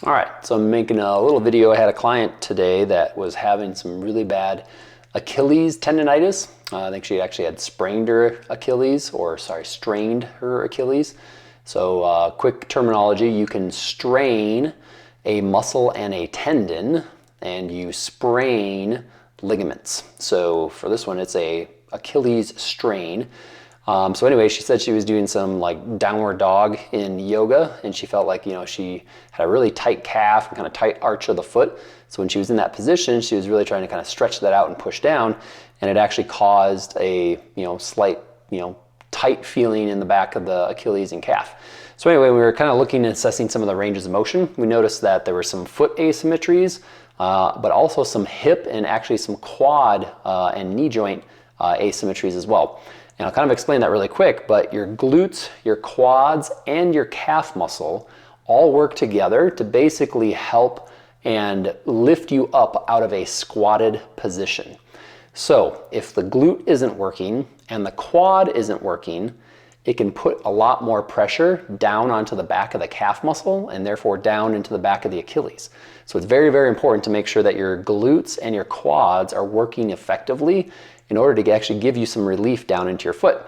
All right, so I'm making a little video. I had a client today that was having some really bad Achilles tendonitis. I think she actually had strained her Achilles. So quick terminology, you can strain a muscle and a tendon, and you sprain ligaments. So for this one, it's a Achilles strain. So anyway, she said she was doing some like downward dog in yoga, and she felt like, she had a really tight calf and kind of tight arch of the foot. So when she was in that position, she was really trying to kind of stretch that out and push down, and it actually caused a, slight, tight feeling in the back of the Achilles and calf. So anyway, we were kind of looking and assessing some of the ranges of motion. We noticed that there were some foot asymmetries, but also some hip and actually some quad and knee joint asymmetries as well. And I'll kind of explain that really quick, but your glutes, your quads, and your calf muscle all work together to basically help and lift you up out of a squatted position. So if the glute isn't working and the quad isn't working, it can put a lot more pressure down onto the back of the calf muscle and therefore down into the back of the Achilles. So it's very, very important to make sure that your glutes and your quads are working effectively in order to actually give you some relief down into your foot.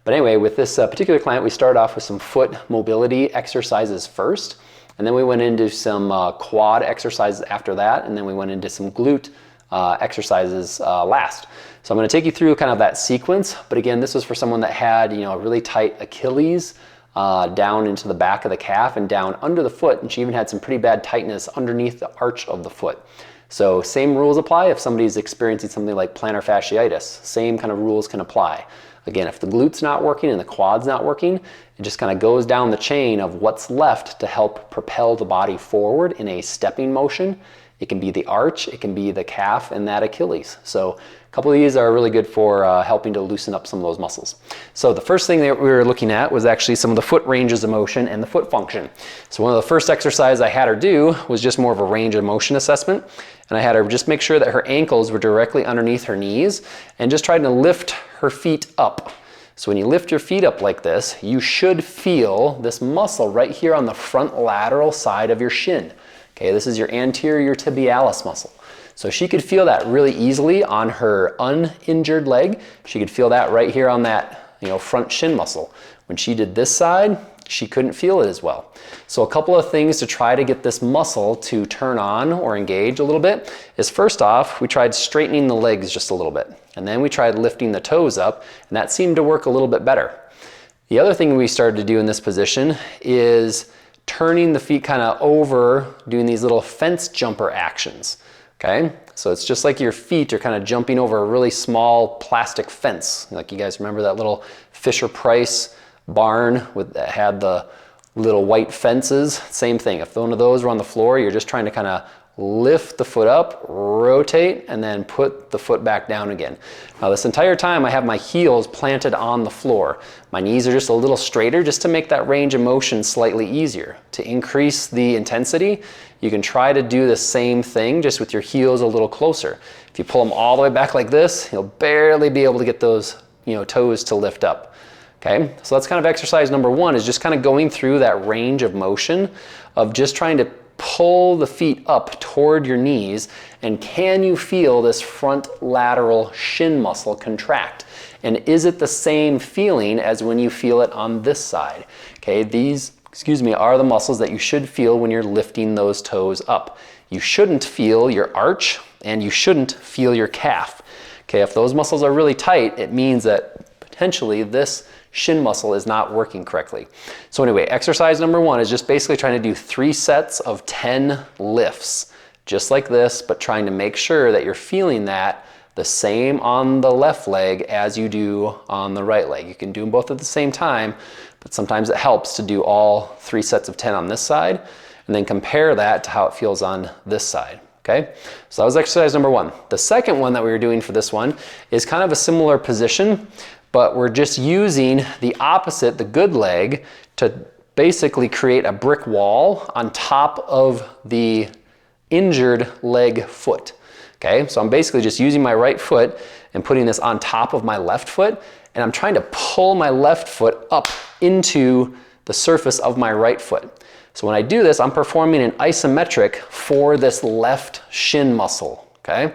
But anyway, with this particular client, we started off with some foot mobility exercises first, and then we went into some quad exercises after that, and then we went into some glute exercises last. So I'm going to take you through kind of that sequence, but again, this was for someone that had, a really tight Achilles down into the back of the calf and down under the foot, and she even had some pretty bad tightness underneath the arch of the foot. So same rules apply if somebody's experiencing something like plantar fasciitis. Same kind of rules can apply. Again, if the glute's not working and the quad's not working, it just kind of goes down the chain of what's left to help propel the body forward in a stepping motion. It can be the arch, it can be the calf, and that Achilles. So a couple of these are really good for helping to loosen up some of those muscles. So the first thing that we were looking at was actually some of the foot ranges of motion and the foot function. So one of the first exercises I had her do was just more of a range of motion assessment. And I had her just make sure that her ankles were directly underneath her knees and just trying to lift her feet up. So when you lift your feet up like this, you should feel this muscle right here on the front lateral side of your shin. Okay, this is your anterior tibialis muscle. So she could feel that really easily on her uninjured leg. She could feel that right here on that, front shin muscle. When she did this side, she couldn't feel it as well. So a couple of things to try to get this muscle to turn on or engage a little bit is, first off, we tried straightening the legs just a little bit. And then we tried lifting the toes up, and that seemed to work a little bit better. The other thing we started to do in this position is turning the feet kind of over, doing these little fence jumper actions. Okay, so it's just like your feet are kind of jumping over a really small plastic fence. Like, you guys remember that little Fisher-Price barn that had the little white fences? Same thing. If one of those were on the floor, you're just trying to kind of lift the foot up, rotate, and then put the foot back down again. Now this entire time I have my heels planted on the floor. My knees are just a little straighter just to make that range of motion slightly easier. To increase the intensity, you can try to do the same thing just with your heels a little closer. If you pull them all the way back like this, you'll barely be able to get those toes to lift up. Okay, so that's kind of exercise number one, is just kind of going through that range of motion of just trying to pull the feet up toward your knees, and can you feel this front lateral shin muscle contract? And is it the same feeling as when you feel it on this side? Okay, these, are the muscles that you should feel when you're lifting those toes up. You shouldn't feel your arch, and you shouldn't feel your calf. Okay, if those muscles are really tight, it means that potentially this shin muscle is not working correctly. So anyway, exercise number one is just basically trying to do 3 sets of 10 lifts, just like this, but trying to make sure that you're feeling that the same on the left leg as you do on the right leg. You can do them both at the same time, but sometimes it helps to do all 3 sets of 10 on this side, and then compare that to how it feels on this side. Okay, so that was exercise number one. The second one that we were doing for this one is kind of a similar position, but we're just using the opposite, the good leg, to basically create a brick wall on top of the injured leg foot. Okay, so I'm basically just using my right foot and putting this on top of my left foot, and I'm trying to pull my left foot up into the surface of my right foot. So when I do this, I'm performing an isometric for this left shin muscle, okay?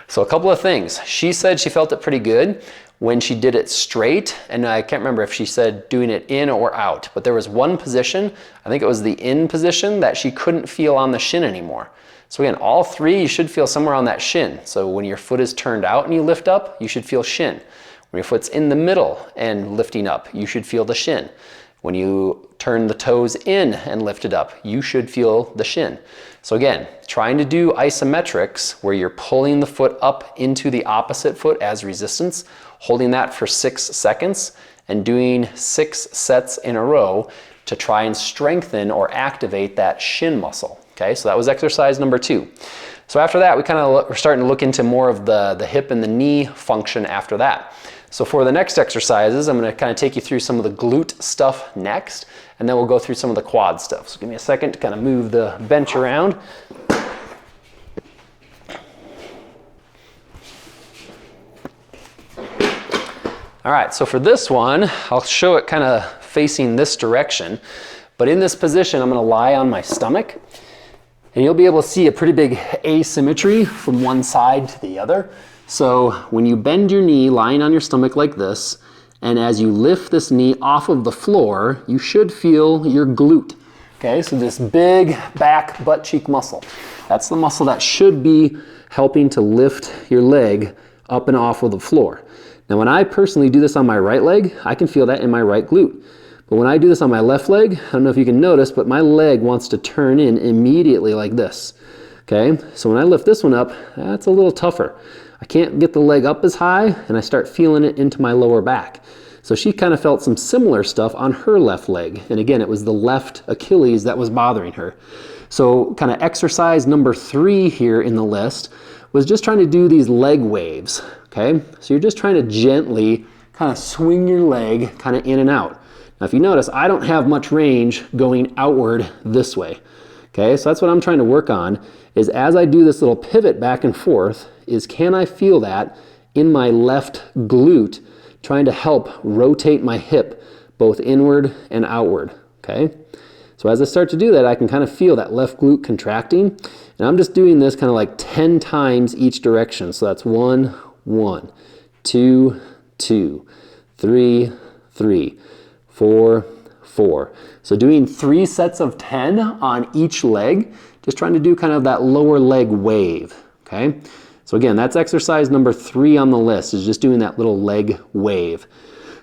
So a couple of things. She said she felt it pretty good when she did it straight, and I can't remember if she said doing it in or out, but there was one position, I think it was the in position, that she couldn't feel on the shin anymore. So again, all three, you should feel somewhere on that shin. So when your foot is turned out and you lift up, you should feel shin. When your foot's in the middle and lifting up, you should feel the shin. When you turn the toes in and lift it up, you should feel the shin. So again, trying to do isometrics where you're pulling the foot up into the opposite foot as resistance, holding that for 6 seconds, and doing 6 sets in a row to try and strengthen or activate that shin muscle. Okay, so that was exercise number 2. So after that, we're starting to look into more of the hip and the knee function after that. So for the next exercises, I'm going to kind of take you through some of the glute stuff next, and then we'll go through some of the quad stuff. So give me a second to kind of move the bench around. All right, so for this one, I'll show it kind of facing this direction, but in this position, I'm going to lie on my stomach, and you'll be able to see a pretty big asymmetry from one side to the other. So when you bend your knee lying on your stomach like this, and as you lift this knee off of the floor, you should feel your glute. Okay, so this big back butt cheek muscle. That's the muscle that should be helping to lift your leg up and off of the floor. Now when I personally do this on my right leg, I can feel that in my right glute. But when I do this on my left leg, I don't know if you can notice, but my leg wants to turn in immediately like this. Okay, so when I lift this one up, that's a little tougher. I can't get the leg up as high, and I start feeling it into my lower back. So she kind of felt some similar stuff on her left leg. And again, it was the left Achilles that was bothering her. So kind of exercise number 3 here in the list was just trying to do these leg waves. Okay, so you're just trying to gently kind of swing your leg kind of in and out. Now if you notice, I don't have much range going outward this way. Okay, so that's what I'm trying to work on, is as I do this little pivot back and forth, is can I feel that in my left glute, trying to help rotate my hip both inward and outward. Okay, so as I start to do that, I can kind of feel that left glute contracting, and I'm just doing this kind of like 10 times each direction. So that's 1, 1, 2, 2, 3, 3, 4, 4. So doing 3 sets of 10 on each leg, just trying to do kind of that lower leg wave, okay? So again, that's exercise number 3 on the list, is just doing that little leg wave.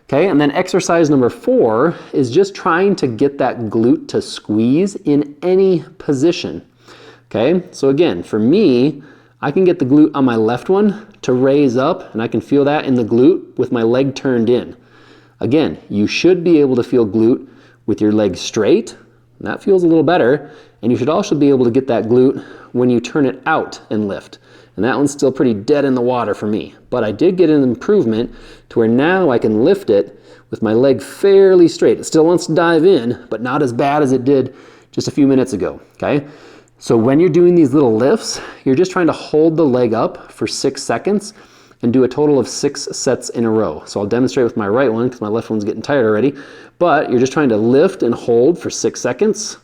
Okay, and then exercise number 4 is just trying to get that glute to squeeze in any position. Okay, so again, for me, I can get the glute on my left one to raise up, and I can feel that in the glute with my leg turned in. Again, you should be able to feel glute with your leg straight, and that feels a little better, and you should also be able to get that glute when you turn it out and lift. And that one's still pretty dead in the water for me. But I did get an improvement to where now I can lift it with my leg fairly straight. It still wants to dive in, but not as bad as it did just a few minutes ago, okay? So when you're doing these little lifts, you're just trying to hold the leg up for 6 seconds and do a total of 6 sets in a row. So I'll demonstrate with my right one because my left one's getting tired already. But you're just trying to lift and hold for 6 seconds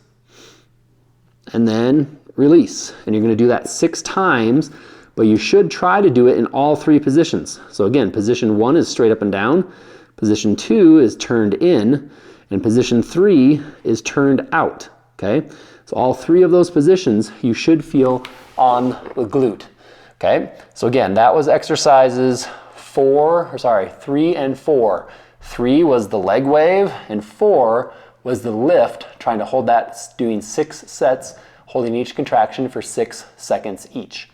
and then release. And you're going to do that 6 times, but you should try to do it in all 3 positions. So again, position 1 is straight up and down, position 2 is turned in, and position 3 is turned out, okay? So all 3 of those positions you should feel on the glute, okay? So again, that was exercises 3 and 4. 3 was the leg wave, and 4 was the lift, trying to hold that, doing 6 sets, holding each contraction for 6 seconds each.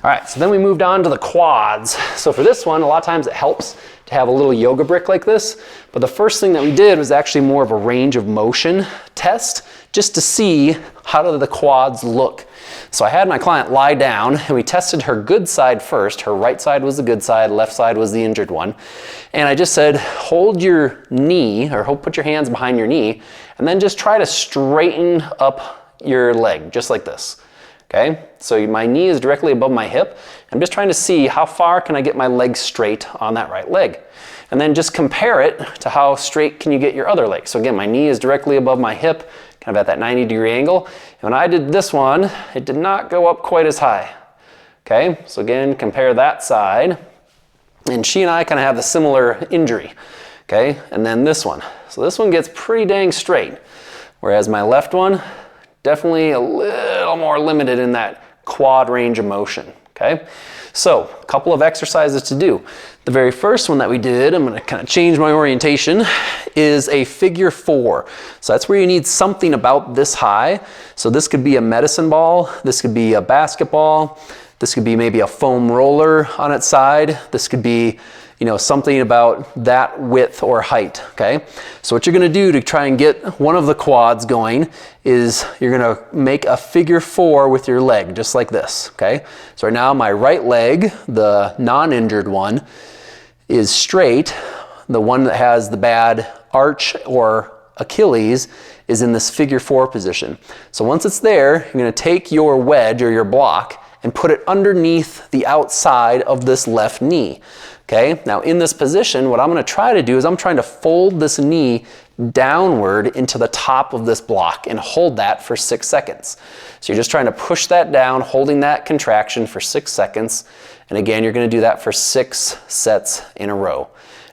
All right, so then we moved on to the quads. So for this one, a lot of times it helps to have a little yoga brick like this, but the first thing that we did was actually more of a range of motion test, just to see how do the quads look. So I had my client lie down, and we tested her good side first. Her right side was the good side, left side was the injured one. And I just said, hold your knee, or put your hands behind your knee, and then just try to straighten up your leg, just like this. Okay, so my knee is directly above my hip. I'm just trying to see how far can I get my leg straight on that right leg. And then just compare it to how straight can you get your other leg. So again, my knee is directly above my hip. kind of at that 90-degree angle. And when I did this one, it did not go up quite as high. Okay, so again, compare that side. And she and I kind of have a similar injury. Okay, and then this one. So this one gets pretty dang straight, whereas my left one, definitely a little more limited in that quad range of motion. Okay, so a couple of exercises to do. The very first one that we did, I'm going to kind of change my orientation, is a figure 4. So that's where you need something about this high. So this could be a medicine ball, this could be a basketball, this could be maybe a foam roller on its side, this could be, you know, something about that width or height, okay? So what you're gonna do to try and get one of the quads going is you're gonna make a figure 4 with your leg, just like this, okay? So right now my right leg, the non-injured one, is straight. The one that has the bad arch or Achilles is in this figure 4 position. So once it's there, you're gonna take your wedge or your block and put it underneath the outside of this left knee. Okay, now in this position, what I'm going to try to do is I'm trying to fold this knee downward into the top of this block and hold that for 6 seconds. So you're just trying to push that down, holding that contraction for 6 seconds. And again, you're going to do that for 6 sets in a row.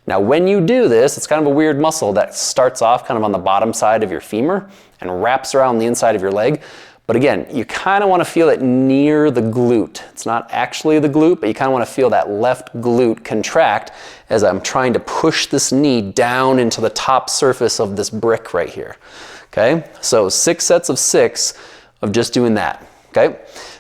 Now when you do this, it's kind of a weird muscle that starts off kind of on the bottom side of your femur and wraps around the inside of your leg. But again, you kind of want to feel it near the glute. It's not actually the glute, but you kind of want to feel that left glute contract as I'm trying to push this knee down into the top surface of this brick right here. Okay, so 6 sets of 6 of just doing that. Okay,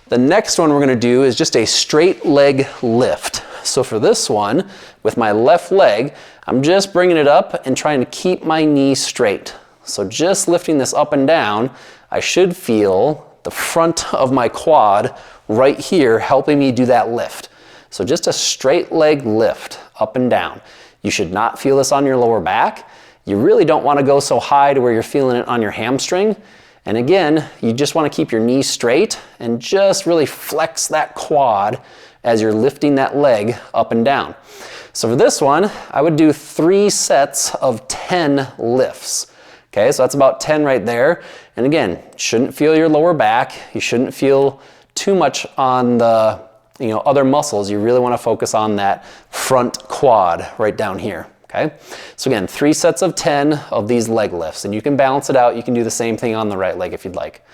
the next one we're going to do is just a straight leg lift. So for this one, with my left leg, I'm just bringing it up and trying to keep my knee straight. So just lifting this up and down, I should feel the front of my quad right here helping me do that lift. So just a straight leg lift up and down. You should not feel this on your lower back. You really don't want to go so high to where you're feeling it on your hamstring. And again, you just want to keep your knees straight and just really flex that quad as you're lifting that leg up and down. So for this one, I would do 3 sets of 10 lifts. Okay, so that's about 10 right there. And again, shouldn't feel your lower back. You shouldn't feel too much on the other muscles. You really want to focus on that front quad right down here. Okay, so again, 3 sets of 10 of these leg lifts, and you can balance it out. You can do the same thing on the right leg if you'd like.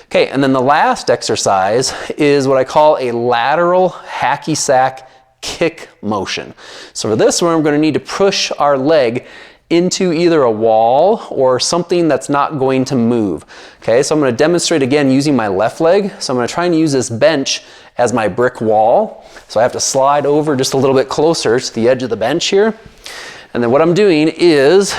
Okay, and then the last exercise is what I call a lateral hacky sack kick motion. So for this one, we're going to need to push our leg into either a wall or something that's not going to move. Okay, so I'm going to demonstrate again using my left leg. So I'm going to try and use this bench as my brick wall. So I have to slide over just a little bit closer to the edge of the bench here. And then what I'm doing is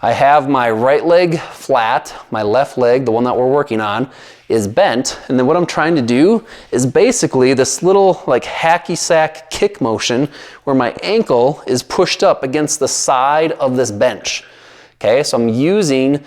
I have my right leg flat, my left leg, the one that we're working on, is bent. And then what I'm trying to do is basically this little like hacky sack kick motion where my ankle is pushed up against the side of this bench. Okay, so I'm using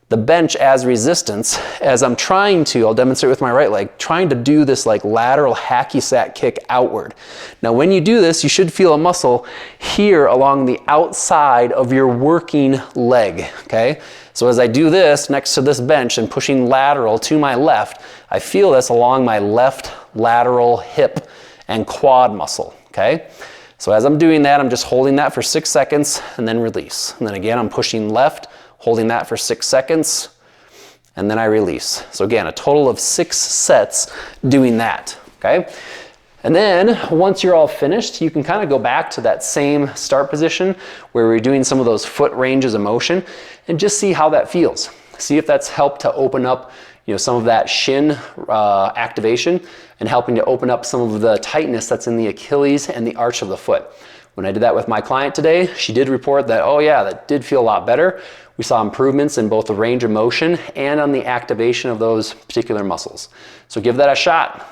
the bench as resistance as I'm trying to, I'll demonstrate with my right leg, trying to do this like lateral hacky sack kick outward. Now when you do this, you should feel a muscle here along the outside of your working leg, okay? So as I do this next to this bench and pushing lateral to my left, I feel this along my left lateral hip and quad muscle, okay? So as I'm doing that, I'm just holding that for 6 seconds and then release. And then again, I'm pushing left, holding that for 6 seconds, and then I release. So again, a total of 6 sets doing that, okay? And then once you're all finished, you can kind of go back to that same start position where we're doing some of those foot ranges of motion and just see how that feels. See if that's helped to open up some of that shin activation and helping to open up some of the tightness that's in the Achilles and the arch of the foot. When I did that with my client today, she did report that, oh yeah, that did feel a lot better. We saw improvements in both the range of motion and on the activation of those particular muscles. So give that a shot.